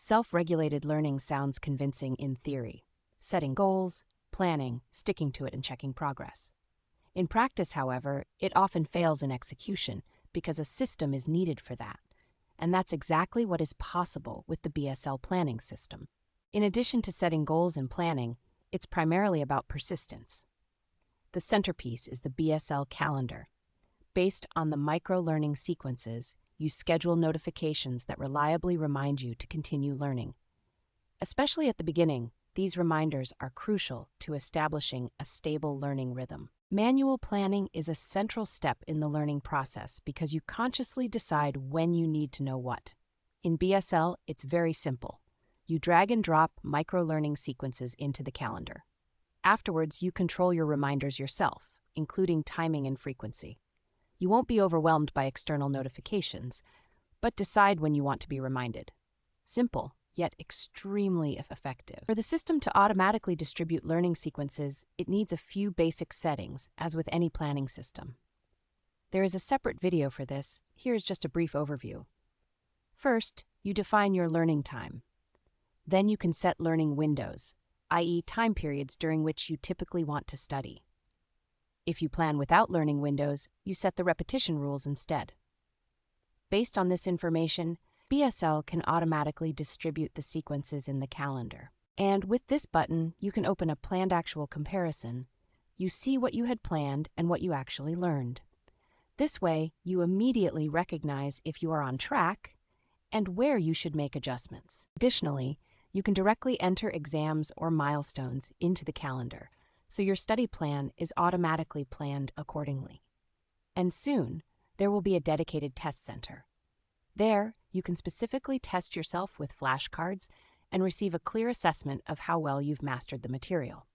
Self-regulated learning sounds convincing in theory, setting goals, planning, sticking to it, and checking progress. In practice, however, it often fails in execution because a system is needed for that, and that's exactly what is possible with the BSL planning system. In addition to setting goals and planning, it's primarily about persistence. The centerpiece is the BSL calendar. Based on the micro-learning sequences, you schedule notifications that reliably remind you to continue learning. Especially at the beginning, these reminders are crucial to establishing a stable learning rhythm. Manual planning is a central step in the learning process because you consciously decide when you need to know what. In BSL, it's very simple. You drag and drop micro-learning sequences into the calendar. Afterwards, you control your reminders yourself, including timing and frequency. You won't be overwhelmed by external notifications, but decide when you want to be reminded. Simple, yet extremely effective. For the system to automatically distribute learning sequences, it needs a few basic settings, as with any planning system. There is a separate video for this. Here's just a brief overview. First, you define your learning time. Then you can set learning windows, i.e., time periods during which you typically want to study. If you plan without learning windows, you set the repetition rules instead. Based on this information, BSL can automatically distribute the sequences in the calendar. And with this button, you can open a planned actual comparison. You see what you had planned and what you actually learned. This way, you immediately recognize if you are on track and where you should make adjustments. Additionally, you can directly enter exams or milestones into the calendar, so your study plan is automatically planned accordingly. And soon, there will be a dedicated test center. There, you can specifically test yourself with flashcards and receive a clear assessment of how well you've mastered the material.